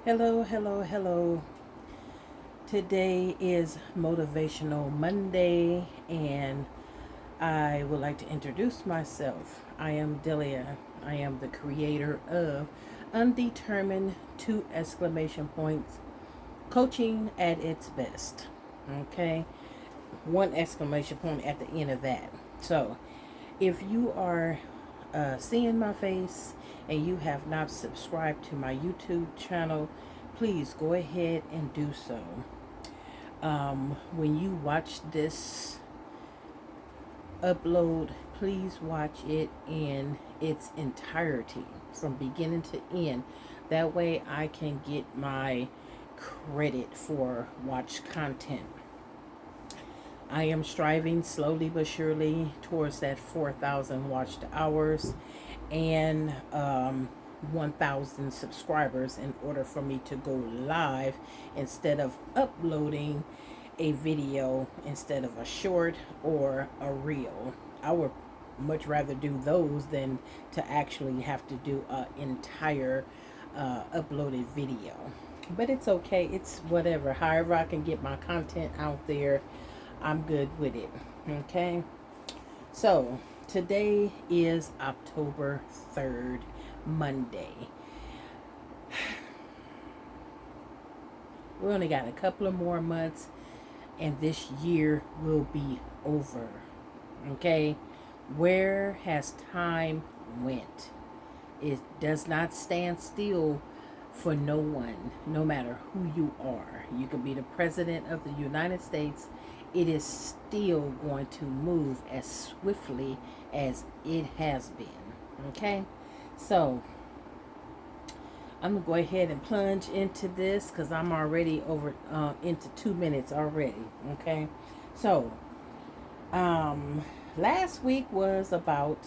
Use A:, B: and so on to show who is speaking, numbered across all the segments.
A: Hello, hello, hello. Today is Motivational Monday, and I would like to introduce myself. I am Delia. I am the creator of Undetermined two exclamation points coaching at its best. Okay, one exclamation point at the end of that. So, if you are seeing my face and you have not subscribed to my YouTube channel, please go ahead and do so. When you watch this upload, please watch it in its entirety from beginning to end. That way I can get my credit for watch content. I am striving slowly but surely towards that 4,000 watched hours and 1,000 subscribers in order for me to go live instead of uploading a video instead of a short or a reel. I would much rather do those than to actually have to do an entire uploaded video. But it's okay. It's whatever. However I can get my content out there, I'm good with it. Okay. So today is October 3rd, Monday. We only got a couple of more months and this year will be over. Okay? Where has time went? It does not stand still for no one, no matter who you are. You could be the president of the United States. It is still going to move as swiftly as it has been. Okay? So, I'm going to go ahead and plunge into this because I'm already over into 2 minutes already. Okay? So, last week was about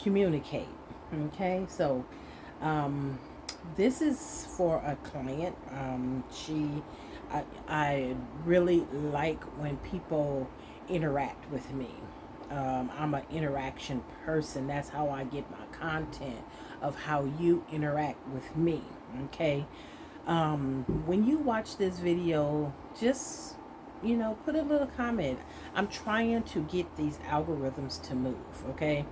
A: communicate. Okay? So, this is for a client. I really like when people interact with me. I'm an interaction person. That's how I get my content, of how you interact with me. Okay. When you watch this video, just put a little comment. I'm trying to get these algorithms to move. Okay.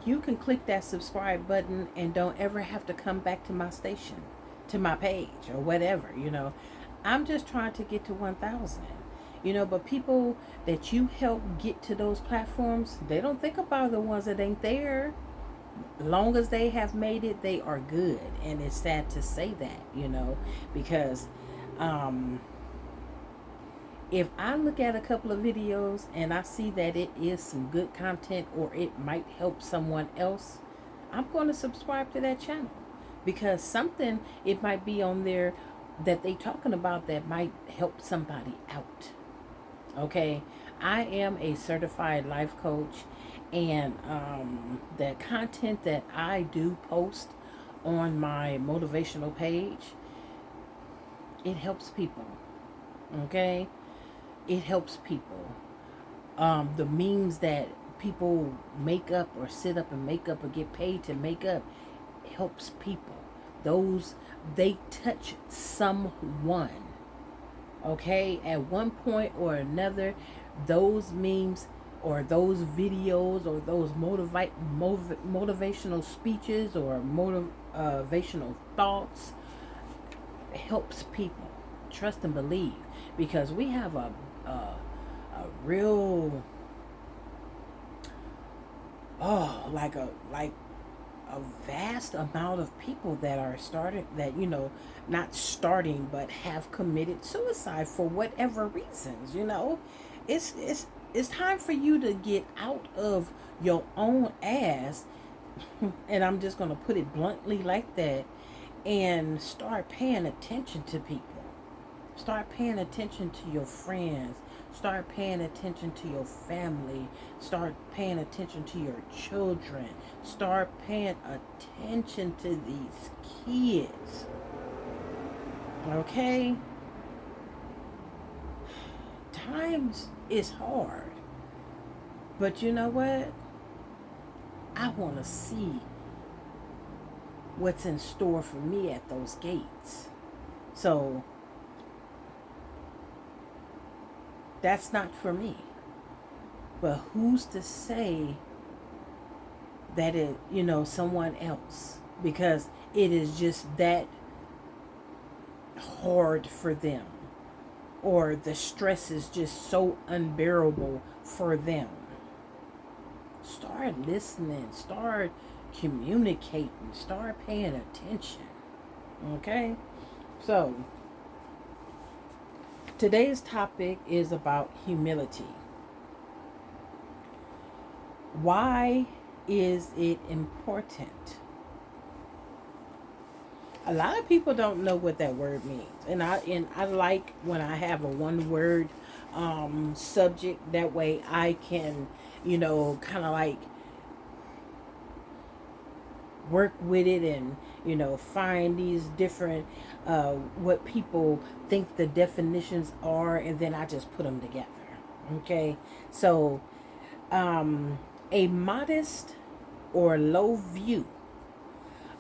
A: You can click that subscribe button and don't ever have to come back to my station, to my page, or whatever. I'm just trying to get to 1,000. But people that you help get to those platforms, they don't think about the ones that ain't there. Long as they have made it, they are good. And it's sad to say that, because if I look at a couple of videos and I see that it is some good content or it might help someone else, I'm going to subscribe to that channel, because something, it might be on there that they talking about that might help somebody out. Okay, I am a certified life coach, and the content that I do post on my motivational page, it helps people. Okay, it helps people. The memes that people make up or sit up and make up or get paid to make up, it helps people. Those, they touch someone. Okay, at one point or another, those memes or those videos or those motivational speeches or motivational thoughts helps people. Trust and believe, because we have a real like a vast amount of people that are not starting, but have committed suicide for whatever reasons. It's time for you to get out of your own ass, and I'm just going to put it bluntly like that, and start paying attention to people. Start paying attention to your friends. Start paying attention to your family. Start paying attention to your children. Start paying attention to these kids. Okay? Times is hard. But you know what? I want to see what's in store for me at those gates. So that's not for me. But who's to say that someone else? Because it is just that hard for them, or the stress is just so unbearable for them. Start listening, start communicating, start paying attention. Okay? So, today's topic is about humility. Why is it important? A lot of people don't know what that word means, and I like when I have a one word subject. That way, I can kind of like work with it and find these different what people think the definitions are, and then I just put them together. Okay, so a modest or low view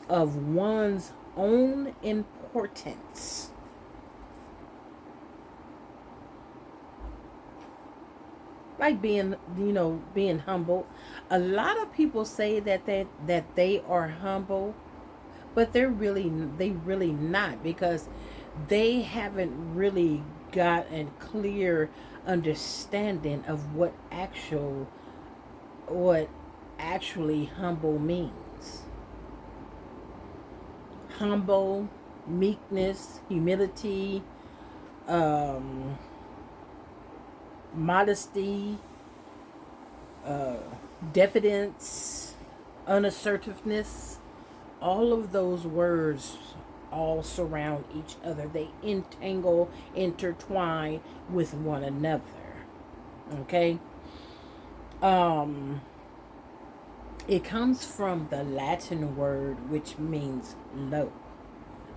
A: of one's own importance. Like being humble. A lot of people say that they are humble, but they really not, because they haven't really got a clear understanding of what actually humble means. Humble, meekness, humility, um, modesty, uh, diffidence, unassertiveness. All of those words all surround each other. They intertwine with one another. Okay? Um, it comes from the Latin word which means low.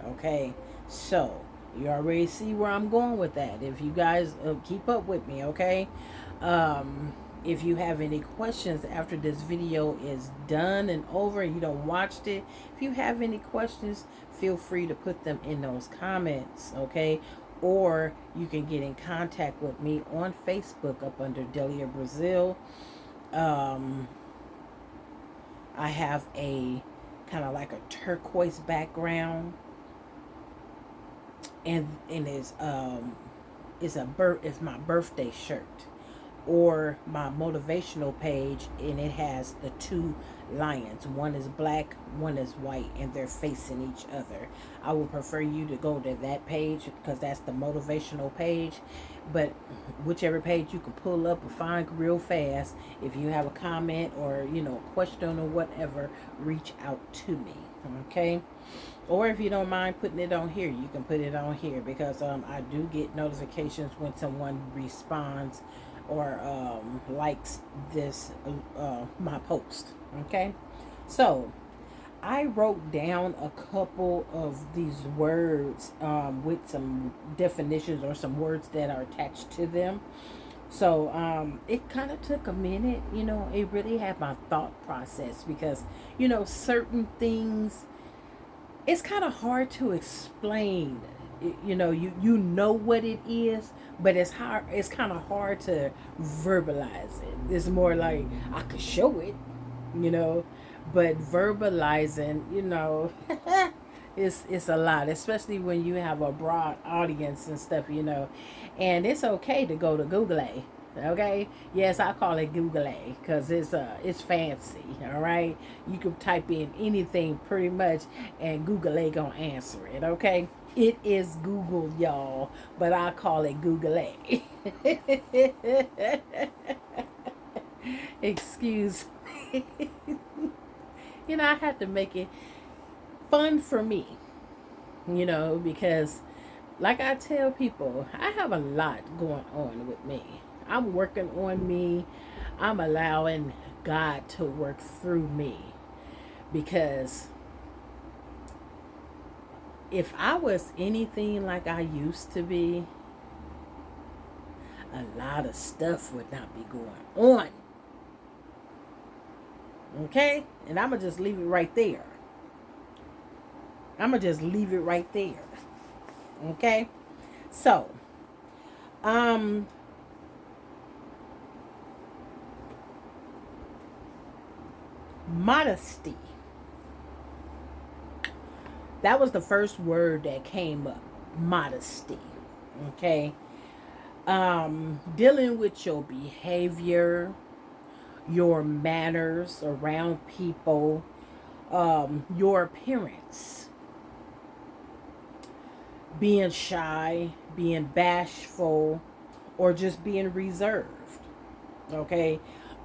A: Okay? So, you already see where I'm going with that. If you guys keep up with me, okay? If you have any questions after this video is done and over and you don't watched it, if you have any questions, feel free to put them in those comments, okay? Or you can get in contact with me on Facebook up under Delia Brazil. I have a kind of like a turquoise background, and it's my birthday shirt, or my motivational page, and it has the two lions. One is black, one is white, and they're facing each other. I would prefer you to go to that page because that's the motivational page. But whichever page you can pull up and find real fast, if you have a comment or a question or whatever, reach out to me. Okay? Or if you don't mind putting it on here, you can put it on here, because I do get notifications when someone responds or likes this my post. Okay, so I wrote down a couple of these words with some definitions or some words that are attached to them. So it kind of took a minute. It really had my thought process, because certain things, it's kind of hard to explain. You know what it is, but it's kind of hard to verbalize it. It's more like I could show it, you know but verbalizing, it's a lot, especially when you have a broad audience and stuff. And it's okay to go to Google. Okay, yes, I call it Google because it's fancy. All right, you can type in anything pretty much, and Google gonna answer it. Okay, it is Google, y'all, but I call it Google. Excuse me. I had to make it fun for me. Because like I tell people, I have a lot going on with me. I'm working on me. I'm allowing God to work through me, because if I was anything like I used to be, a lot of stuff would not be going on. Okay? And I'm going to just leave it right there. Okay? So, modesty. That was the first word that came up. Modesty. Okay? Dealing with your behavior, your manners around people, your appearance, being shy, being bashful, or just being reserved. Okay,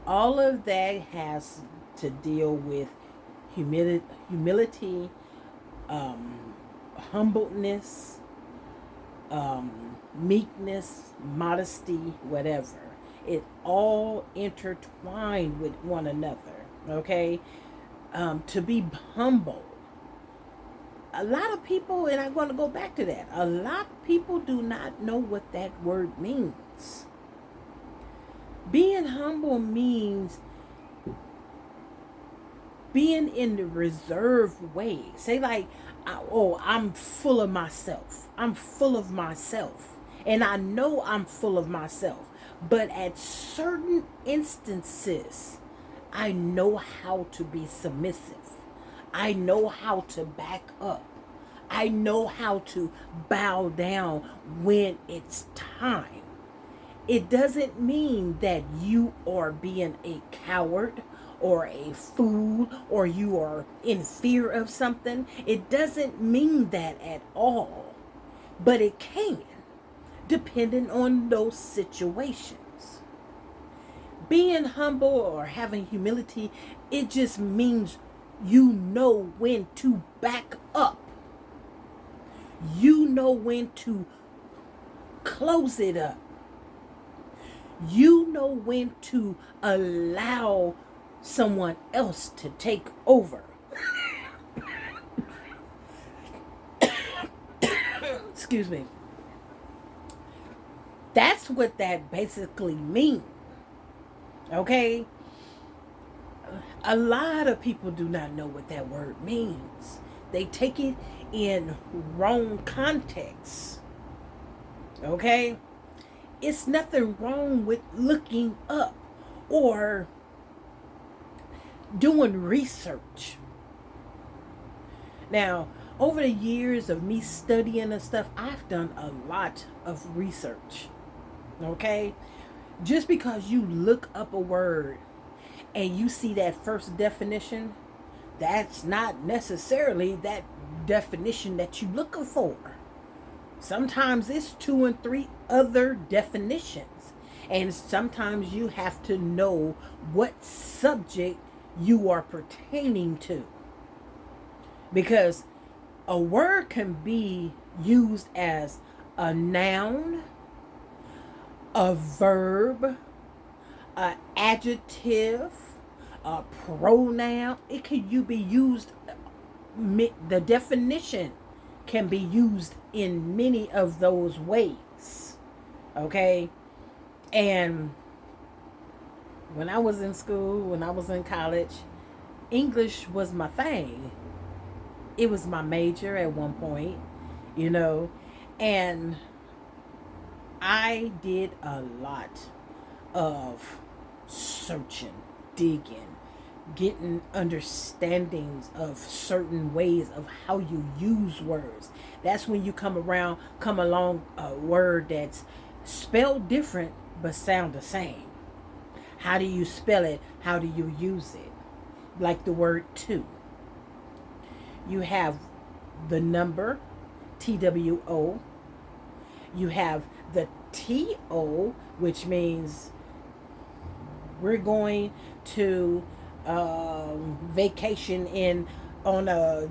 A: all of that has to deal with humility, humbleness, meekness, modesty, whatever. It all intertwined with one another. Okay, to be humble. A lot of people, and I'm going to go back to that. A lot of people do not know what that word means. Being humble means being in the reserved way. Say like, oh, I'm full of myself. I'm full of myself. And I know I'm full of myself. But at certain instances, I know how to be submissive. I know how to back up. I know how to bow down when it's time. It doesn't mean that you are being a coward or a fool or you are in fear of something. It doesn't mean that at all. But it can, depending on those situations. Being humble or having humility, it just means you know when to back up. You know when to close it up. You know when to allow someone else to take over. Excuse me. That's what that basically means. Okay? A lot of people do not know what that word means. They take it in wrong context. Okay? It's nothing wrong with looking up or doing research. Now, over the years of me studying and stuff, I've done a lot of research. Okay? Just because you look up a word and you see that first definition, that's not necessarily that definition that you're looking for. Sometimes it's 2 and 3 other definitions. And sometimes you have to know what subject you are pertaining to. Because a word can be used as a noun, a verb, an adjective, a pronoun. It can you be used, the definition can be used in many of those ways. Okay? And when I was in school, when I was in college, English was my thing. It was my major at one point, you know, and I did a lot of searching, digging, getting understandings of certain ways of how you use words. That's when you come along a word that's spelled different but sound the same. How do you spell it? How do you use it? Like the word to. You have the number TWO. You have the TO, which means we're going to vacation on a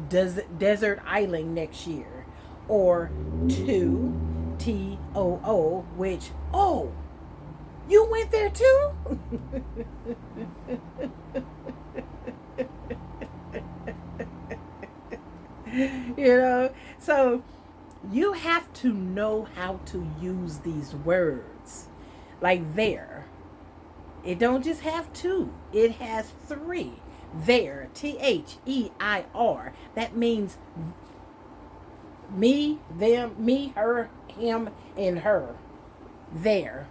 A: desert island next year. Or to TOO, which, oh, you went there too? You know, so you have to know how to use these words. Like there, it don't just have 2, it has 3. There, THEIR, that means Me, them, me, her, him, and her. There.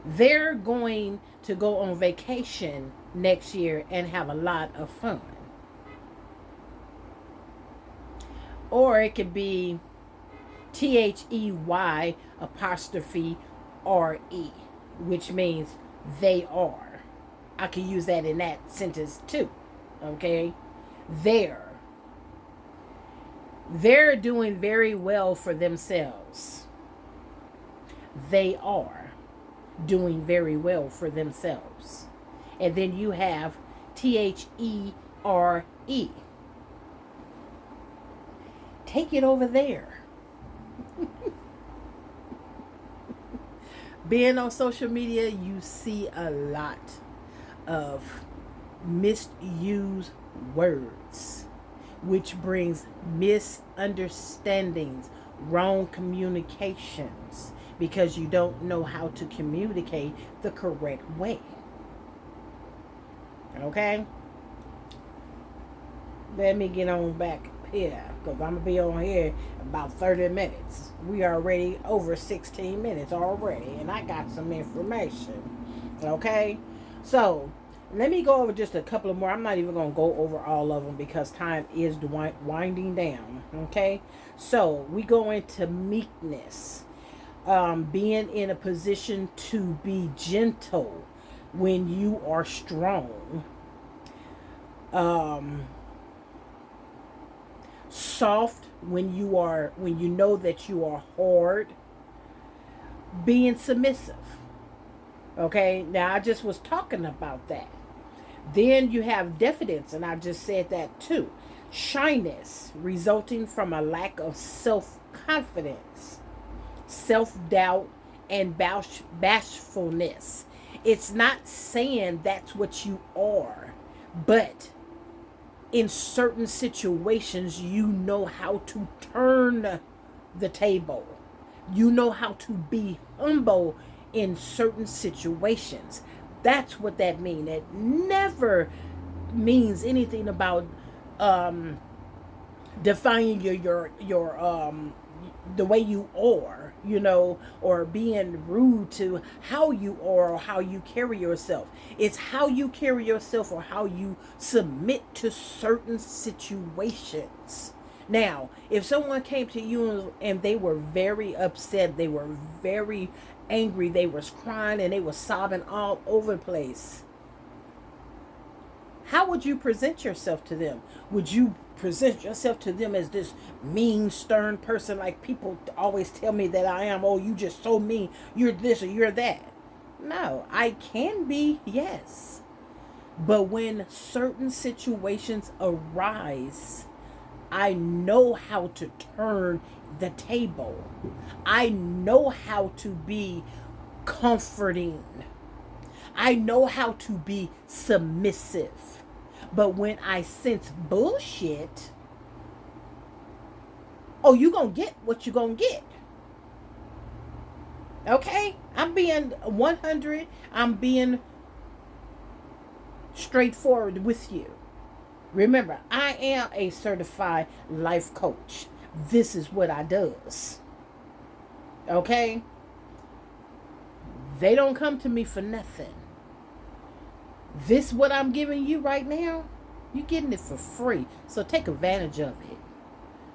A: They're going to go on vacation next year and have a lot of fun. Or it could be THEY apostrophe RE, which means they are. I can use that in that sentence too. Okay? They're. They're doing very well for themselves. They are doing very well for themselves. And then you have THERE. Take it over there. Being on social media, you see a lot of misused words, which brings misunderstandings, wrong communications, because you don't know how to communicate the correct way. Okay? Let me get on back here, because I'm going to be on here about 30 minutes. We are already over 16 minutes already, and I got some information. Okay? So, let me go over just a couple of more. I'm not even going to go over all of them because time is winding down. Okay? So, we go into meekness. Being in a position to be gentle when you are strong. Soft when you know that you are hard. Being submissive. Okay, now I just was talking about that. Then you have diffidence, and I just said that too. Shyness resulting from a lack of self-confidence, self-doubt, and bashfulness. It's not saying that's what you are, but in certain situations, you know how to turn the table. You know how to be humble in certain situations. That's what that means. It never means anything about defining your the way you are, or being rude to how you are or how you carry yourself. It's how you carry yourself or how you submit to certain situations. Now, if someone came to you and they were very upset, they were very angry, they was crying and they was sobbing all over the place, how would you present yourself to them? Would you present yourself to them as this mean, stern person like people always tell me that I am? Oh, you just so mean. You're this or you're that. No, I can be, yes. But when certain situations arise, I know how to turn the table. I know how to be comforting. I know how to be submissive. But when I sense bullshit, oh, you gonna get what you gonna get. Okay? I'm being 100. I'm being straightforward with you. Remember, I am a certified life coach. This is what I does. Okay? They don't come to me for nothing. This what I'm giving you right now, you're getting it for free. So take advantage of it.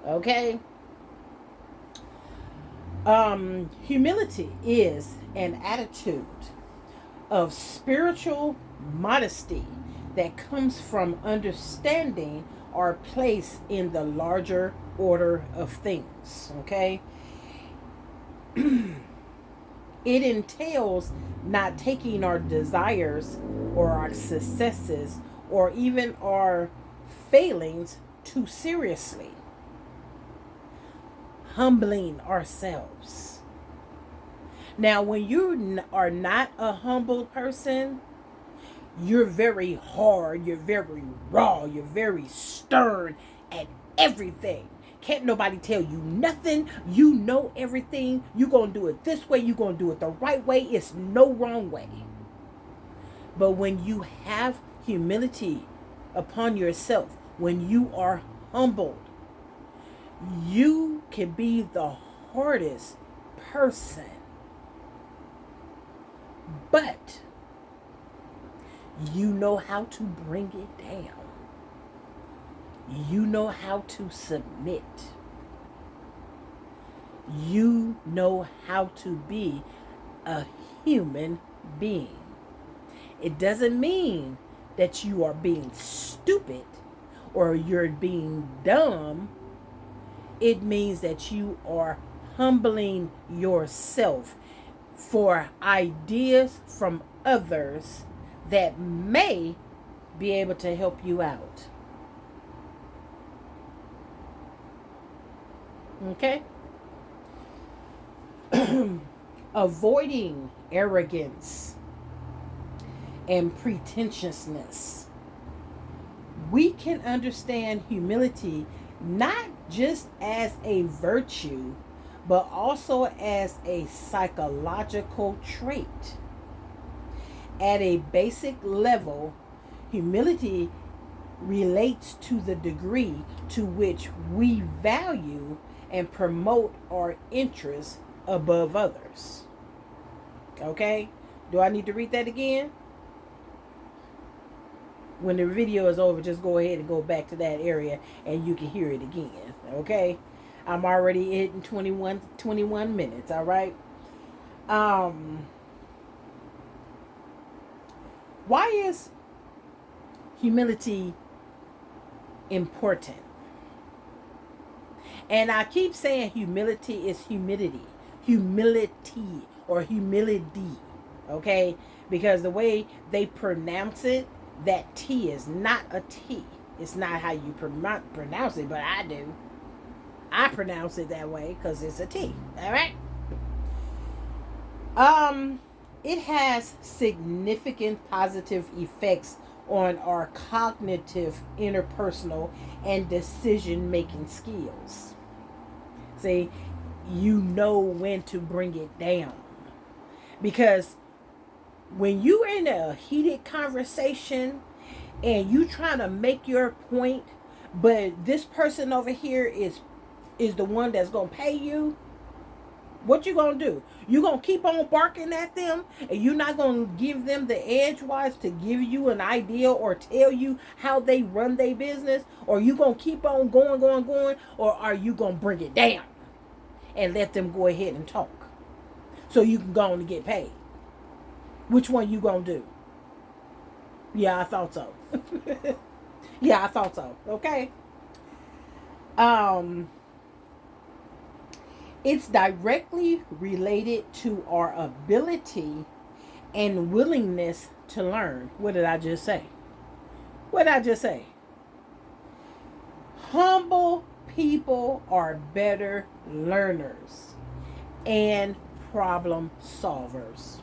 A: Okay? Humility is an attitude of spiritual modesty that comes from understanding our place in the larger order of things. Okay? It entails not taking our desires or our successes or even our failings too seriously. Humbling ourselves. Now, when you are not a humble person, you're very hard, you're very raw, you're very stern at everything. Can't nobody tell you nothing. You know everything. You're going to do it this way. You're going to do it the right way. It's no wrong way. But when you have humility upon yourself, when you are humbled, you can be the hardest person, but you know how to bring it down. You know how to submit. You know how to be a human being. It doesn't mean that you are being stupid or you're being dumb. It means that you are humbling yourself for ideas from others that may be able to help you out. Okay? Avoiding arrogance and pretentiousness. We can understand humility not just as a virtue, but also as a psychological trait. At a basic level, humility relates to the degree to which we value and promote our interests above others. Okay? Do I need to read that again? When the video is over, just go ahead and go back to that area and you can hear it again. Okay? I'm already hitting 21 minutes. All right? Why is humility important? And I keep saying humility is humidity. Humility or humility. Okay? Because the way they pronounce it, that T is not a T. It's not how you pronounce it, but I do. I pronounce it that way because it's a T. All right? It has significant positive effects on our cognitive, interpersonal, and decision-making skills. See, you know when to bring it down. Because when you're in a heated conversation and you trying to make your point, but this person over here is the one that's going to pay you, what you going to do? You going to keep on barking at them and you're not going to give them the edgewise to give you an idea or tell you how they run their business? Or you going to keep on going? Or are you going to bring it down and let them go ahead and talk so you can go on and get paid? Which one you going to do? Yeah, I thought so. Yeah, I thought so. Okay. It's directly related to our ability and willingness to learn. What did I just say? What did I just say? Humble people are better learners and problem solvers.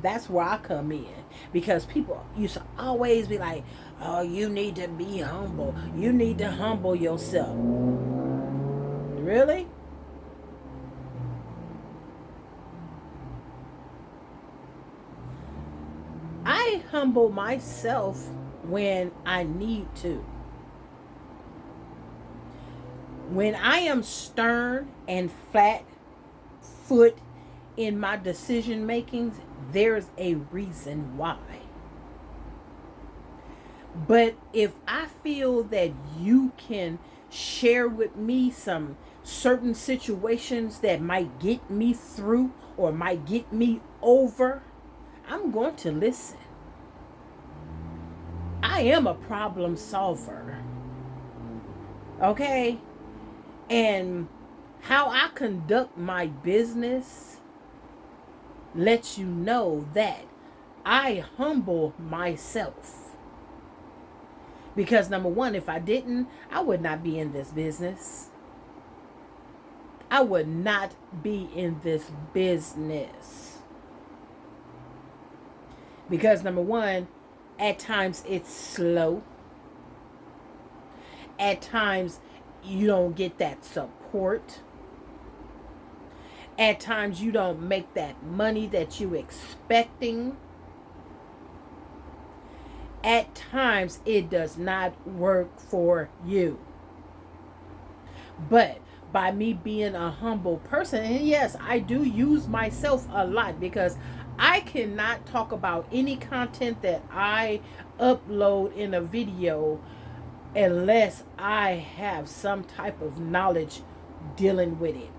A: That's where I come in. Because people used to always be like, oh, you need to be humble. You need to humble yourself. Really? I humble myself when I need to. When I am stern and flat foot in my decision makings, there's a reason why. But if I feel that you can share with me some certain situations that might get me through or might get me over, I'm going to listen. I am a problem solver. Okay? And how I conduct my business lets you know that I humble myself. Because number one, if I didn't, I would not be in this business. I would not be in this business. Because number one, at times it's slow. At times you don't get that support. At times you don't make that money that you're expecting. At times, it does not work for you. But by me being a humble person, and yes, I do use myself a lot because I cannot talk about any content that I upload in a video unless I have some type of knowledge dealing with it.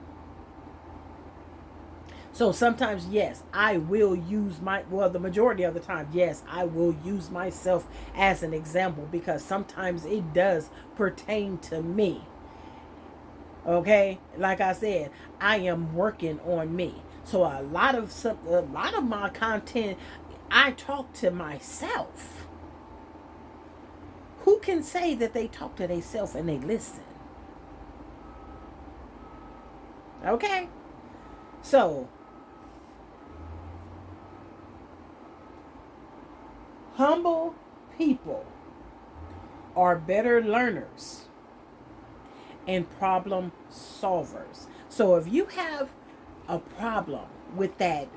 A: So sometimes, yes, I will use the majority of the time, yes, I will use myself as an example because sometimes it does pertain to me. Okay, like I said, I am working on me. So a lot of my content, I talk to myself. Who can say that they talk to themselves and they listen? Okay, so humble people are better learners and problem solvers. So if you have a problem with that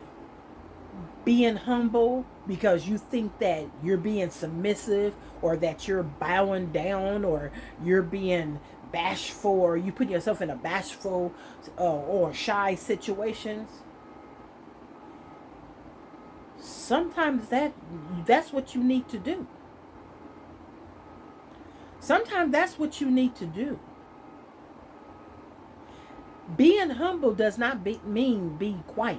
A: being humble because you think that you're being submissive or that you're bowing down or you're being bashful or you put yourself in a bashful or shy situations, sometimes that's what you need to do. Sometimes that's what you need to do. Being humble does not mean be quiet.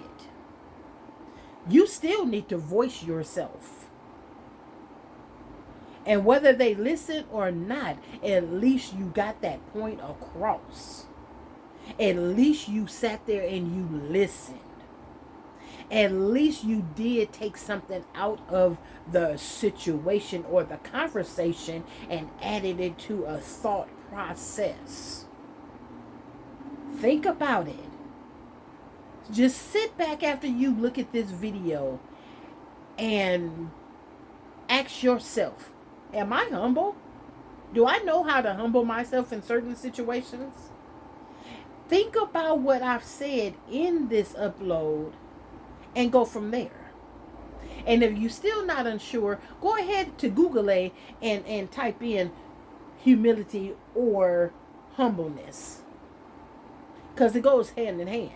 A: You still need to voice yourself. And whether they listen or not, at least you got that point across. At least you sat there and you listened. At least you did take something out of the situation or the conversation and added it to a thought process. Think about it. Just sit back after you look at this video and ask yourself, am I humble? Do I know how to humble myself in certain situations? Think about what I've said in this upload and go from there. And if you're still not unsure, go ahead to Google and type in humility or humbleness. Because it goes hand in hand.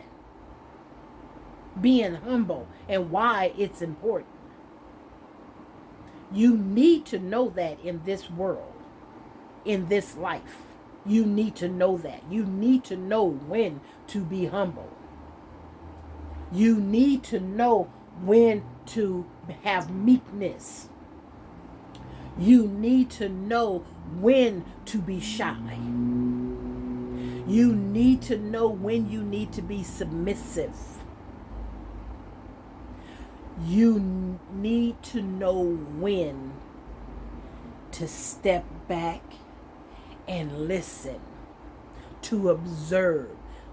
A: Being humble and why it's important. You need to know that in this world, in this life. You need to know that. You need to know when to be humble. You need to know when to have meekness. You need to know when to be shy. You need to know when you need to be submissive. You need to know when to step back and listen, to observe,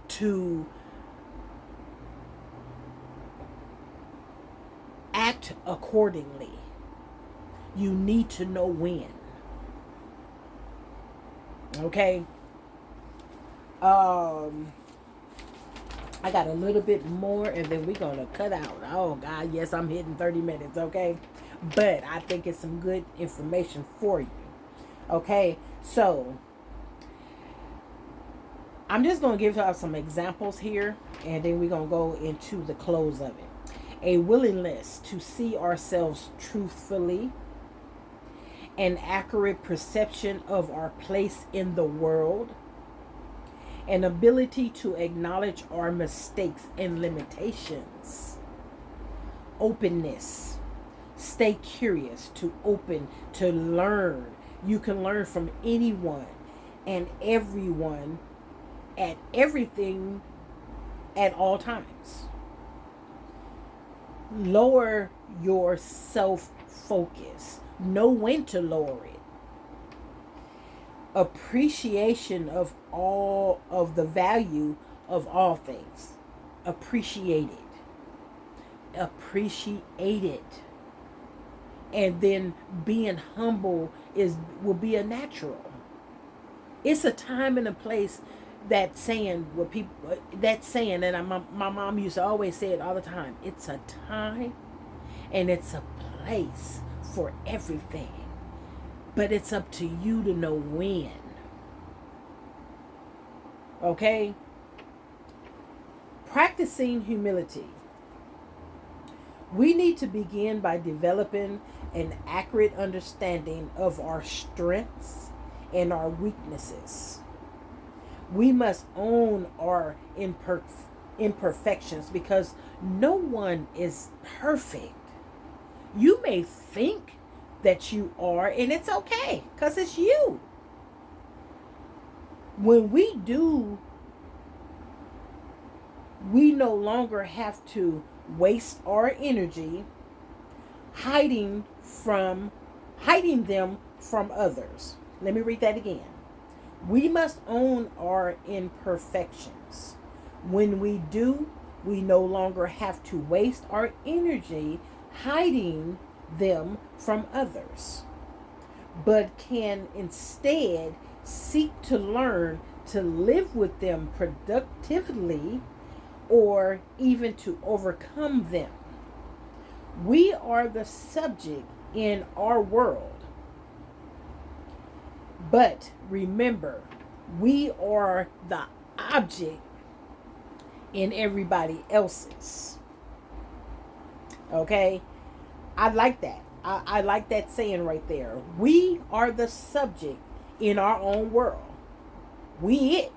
A: to act accordingly. You need to know when. Okay? I got a little bit more and then we're going to cut out. Oh, God, yes, I'm hitting 30 minutes, okay? But I think it's some good information for you. Okay? So, I'm just going to give you some examples here and then we're going to go into the close of it. A willingness to see ourselves truthfully, an accurate perception of our place in the world, an ability to acknowledge our mistakes and limitations, openness, stay curious, to open, to learn. You can learn from anyone and everyone at everything at all times. Lower your self-focus. Know when to lower it. Appreciation of all of the value of all things. Appreciate it. Appreciate it. And then being humble will be a natural. It's a time and a place. That saying, and my mom used to always say it all the time. It's a time and it's a place for everything. but it's up to you to know when. Okay? Practicing humility. We need to begin by developing an accurate understanding of our strengths and our weaknesses. We must own our imperfections because no one is perfect. You may think that you are, and it's okay because it's you. When we do, we no longer have to waste our energy hiding them from others. Let me read that again. We must own our imperfections. When we do, we no longer have to waste our energy hiding them from others, but can instead seek to learn to live with them productively or even to overcome them. We are the subject in our world. But remember, we are the object in everybody else's. Okay? I like that. I like that saying right there. We are the subject in our own world. We it.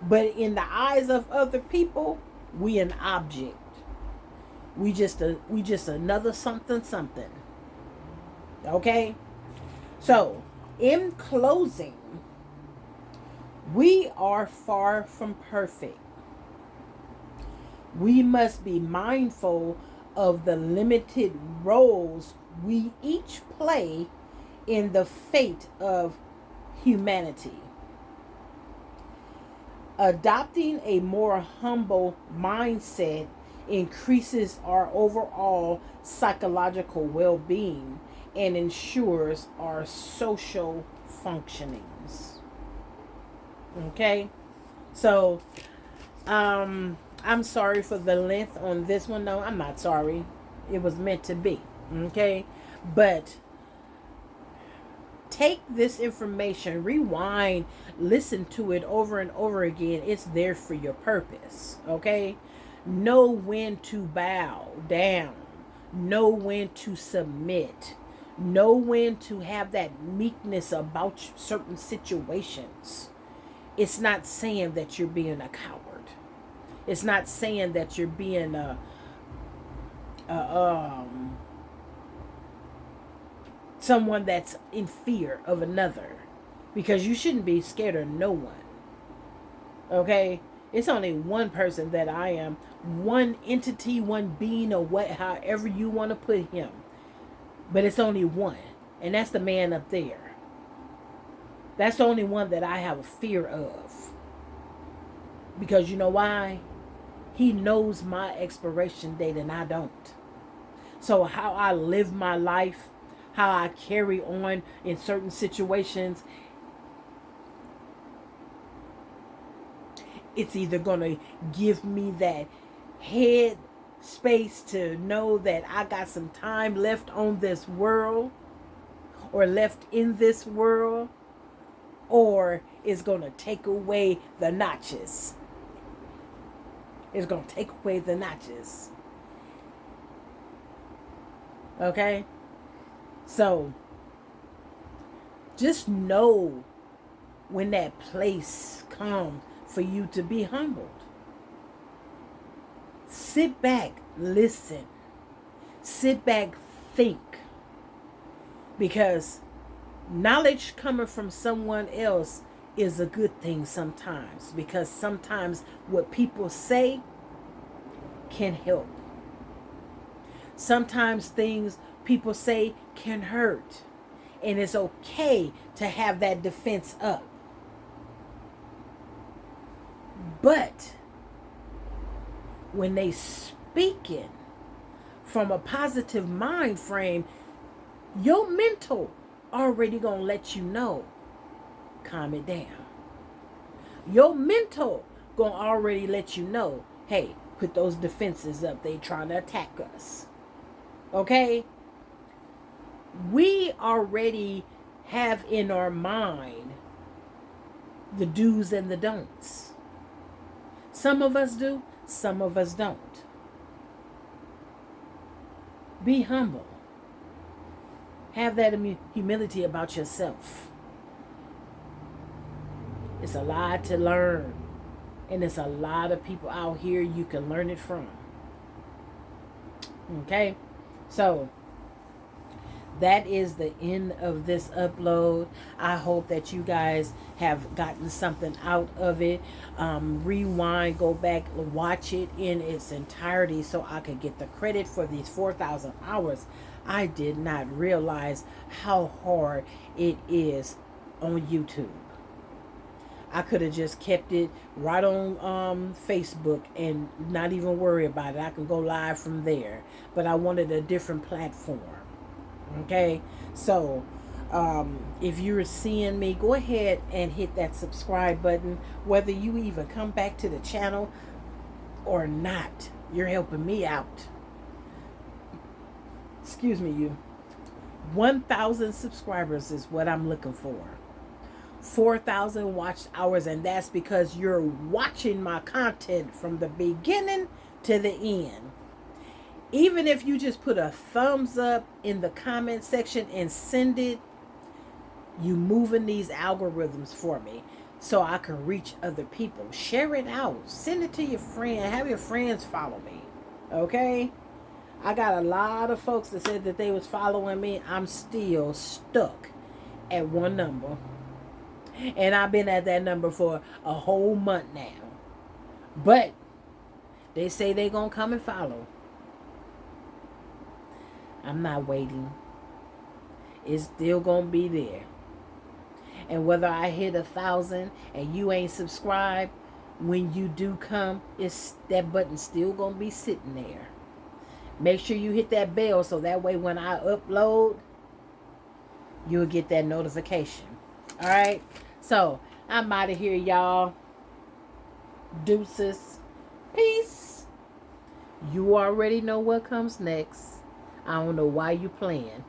A: But in the eyes of other people, we an object. We just another something. Okay? So, in closing, we are far from perfect. We must be mindful of the limited roles we each play in the fate of humanity. Adopting a more humble mindset increases our overall psychological well-being and ensures our social functionings. Okay? So, I'm sorry for the length on this one. No, I'm not sorry. It was meant to be. Okay? But take this information, rewind, listen to it over and over again. It's there for your purpose. Okay? Know when to bow down. Know when to submit. Know when to have that meekness about certain situations. It's not saying that you're being a coward. It's not saying that you're being someone that's in fear of another, because you shouldn't be scared of no one. Okay? It's only one person that I am, one entity, one being, or what, however you want to put him. But it's only one, and that's the man up there. That's the only one that I have a fear of. Because you know why? He knows my expiration date and I don't. So how I live my life, how I carry on in certain situations, it's either going to give me that head space to know that I got some time left on this world or left in this world, or it's going to take away the notches. It's going to take away the notches. Okay? So, just know when that place comes for you to be humbled. Sit back, listen. Sit back, think. Because knowledge coming from someone else is a good thing sometimes. Because sometimes what people say can help. Sometimes things people say can hurt. And it's okay to have that defense up. But when they speaking from a positive mind frame, your mental already gonna let you know, calm it down. Your mental gonna already let you know, hey, put those defenses up. They trying to attack us. Okay? We already have in our mind the do's and the don'ts. Some of us do, some of us don't. Be humble. Have that humility about yourself. It's a lot to learn. And there's a lot of people out here you can learn it from. Okay? So, that is the end of this upload. I hope that you guys have gotten something out of it. Rewind, go back, watch it in its entirety so I could get the credit for these 4,000 hours. I did not realize how hard it is on YouTube. I could have just kept it right on Facebook and not even worry about it. I can go live from there. But I wanted a different platform. Okay? So, if you're seeing me, go ahead and hit that subscribe button. Whether you even come back to the channel or not, you're helping me out. Excuse me, you. 1,000 subscribers is what I'm looking for. 4,000 watch hours, and that's because you're watching my content from the beginning to the end. Even if you just put a thumbs up in the comment section and send it, you moving these algorithms for me so I can reach other people. Share it out. Send it to your friend. Have your friends follow me. Okay? I got a lot of folks that said that they was following me. I'm still stuck at one number. And I've been at that number for a whole month now. But they say they're going to come and follow. I'm not waiting. It's still going to be there. And whether I hit 1,000 and you ain't subscribed, when you do come, it's that button still going to be sitting there. Make sure you hit that bell so that way when I upload, you'll get that notification. All right? So, I'm out of here, y'all. Deuces. Peace. You already know what comes next. I don't know why you playing.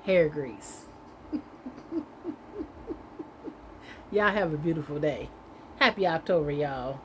A: Hair grease. Y'all have a beautiful day. Happy October, y'all.